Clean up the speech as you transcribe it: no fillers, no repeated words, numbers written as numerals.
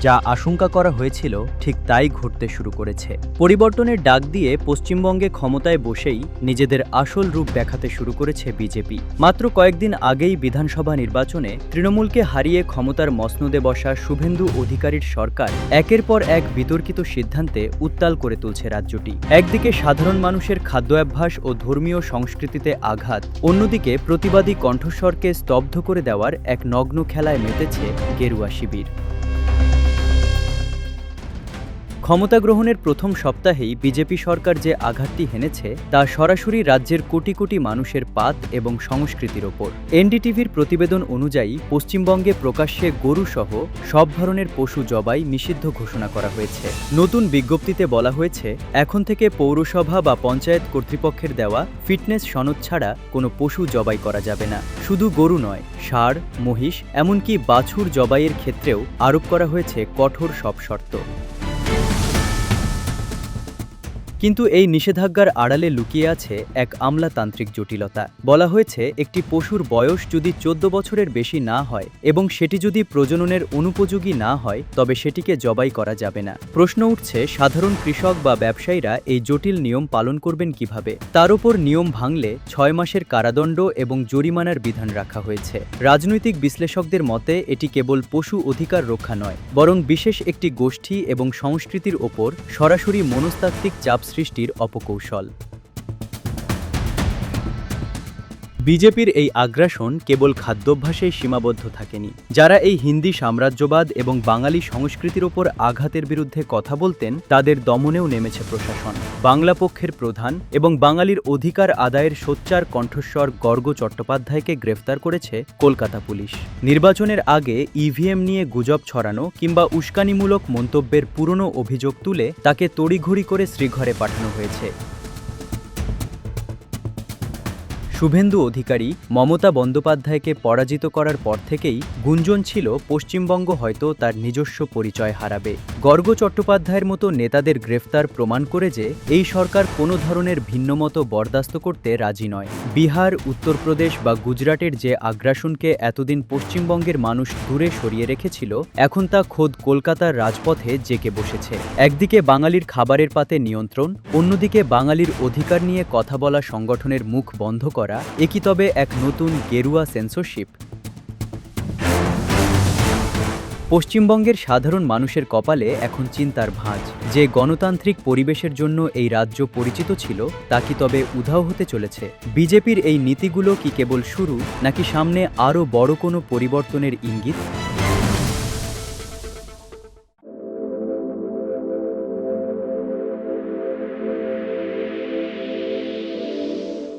যা আশঙ্কা করা হয়েছিল ঠিক তাই ঘটতে শুরু করেছে। পরিবর্তনের ডাক দিয়ে পশ্চিমবঙ্গে ক্ষমতায় বসেই নিজেদের আসল রূপ দেখাতে শুরু করেছে বিজেপি। মাত্র কয়েকদিন আগেই বিধানসভা নির্বাচনে তৃণমূলকে হারিয়ে ক্ষমতার মসনদে বসা শুভেন্দু অধিকারীর সরকার একের পর এক বিতর্কিত সিদ্ধান্তে উত্তাল করে তুলছে রাজ্যটি। একদিকে সাধারণ মানুষের খাদ্যাভ্যাস ও ধর্মীয় সংস্কৃতিতে আঘাত, অন্যদিকে প্রতিবাদী কণ্ঠস্বরকে স্তব্ধ করে দেওয়ার এক নগ্ন খেলায় মেতেছে গেরুয়া শিবির। ক্ষমতা গ্রহণের প্রথম সপ্তাহেই বিজেপি সরকার যে আঘাতটি হেনেছে তা সরাসরি রাজ্যের কোটি কোটি মানুষের পাত এবং সংস্কৃতির ওপর। এনডিটিভির প্রতিবেদন অনুযায়ী পশ্চিমবঙ্গে প্রকাশ্যে গরুসহ সব ধরনের পশু জবাই নিষিদ্ধ ঘোষণা করা হয়েছে। নতুন বিজ্ঞপ্তিতে বলা হয়েছে, এখন থেকে পৌরসভা বা পঞ্চায়েত কর্তৃপক্ষের দেওয়া ফিটনেস সনদ ছাড়া কোনো পশু জবাই করা যাবে না। শুধু গরু নয়, ষাঁড়, মহিষ, এমনকি বাছুর জবাইয়ের ক্ষেত্রেও আরোপ করা হয়েছে কঠোর সব শর্ত। কিন্তু এই নিষেধাজ্ঞার আড়ালে লুকিয়ে আছে এক আমলাতান্ত্রিক জটিলতা। বলা হয়েছে, একটি পশুর বয়স যদি 14 বছরের বেশি না হয় এবং সেটি যদি প্রজননের অনুপযোগী না হয় তবে সেটিকে জবাই করা যাবে না। প্রশ্ন উঠছে, সাধারণ কৃষক বা ব্যবসায়ীরা এই জটিল নিয়ম পালন করবেন কিভাবে? তার উপর নিয়ম ভাঙলে 6 মাসের কারাদণ্ড এবং জরিমানার বিধান রাখা হয়েছে। রাজনৈতিক বিশ্লেষকদের মতে এটি কেবল পশু অধিকার রক্ষা নয়, বরং বিশেষ একটি গোষ্ঠী এবং সংস্কৃতির ওপর সরাসরি মনস্তাত্ত্বিক চাপ সৃষ্টির অপকৌশল। বিজেপির এই আগ্রাসন কেবল খাদ্যাভ্যাসেই সীমাবদ্ধ থাকেনি। যারা এই হিন্দি সাম্রাজ্যবাদ এবং বাঙালি সংস্কৃতির ওপর আঘাতের বিরুদ্ধে কথা বলতেন তাদের দমনেও নেমেছে প্রশাসন। বাংলা পক্ষের প্রধান এবং বাঙালির অধিকার আদায়ের সোচ্চার কণ্ঠস্বর গর্গ চট্টোপাধ্যায়কে গ্রেফতার করেছে কলকাতা পুলিশ। নির্বাচনের আগে ইভিএম নিয়ে গুজব ছড়ানো কিংবা উস্কানিমূলক মন্তব্যের পুরনো অভিযোগ তুলে তাকে তড়িঘড়ি করে শ্রীঘরে পাঠানো হয়েছে। শুভেন্দু অধিকারী মমতা বন্দ্যোপাধ্যায়কে পরাজিত করার পর থেকেই গুঞ্জন ছিল পশ্চিমবঙ্গ হয়তো তার নিজস্ব পরিচয় হারাবে। গর্গ চট্টোপাধ্যায়ের মতো নেতাদের গ্রেফতার প্রমাণ করে যে এই সরকার কোনো ধরনের ভিন্নমত বরদাস্ত করতে রাজি নয়। বিহার, উত্তরপ্রদেশ বা গুজরাটের যে আগ্রাসনকে এতদিন পশ্চিমবঙ্গের মানুষ দূরে সরিয়ে রেখেছিল, এখন তা খোদ কলকাতার রাজপথে জেঁকে বসেছে। একদিকে বাঙালির খাবারের পাতে নিয়ন্ত্রণ, অন্যদিকে বাঙালির অধিকার নিয়ে কথা বলা সংগঠনের মুখ বন্ধ করা, একই তবে এক নতুন গেরুয়া সেন্সরশিপ? পশ্চিমবঙ্গের সাধারণ মানুষের কপালে এখন চিন্তার ভাঁজ। যে গণতান্ত্রিক পরিবেশের জন্য এই রাজ্য পরিচিত ছিল তা কি তবে উধাও হতে চলেছে? বিজেপির এই নীতিগুলো কি কেবল শুরু, নাকি সামনে আরও বড় কোনো পরিবর্তনের ইঙ্গিত?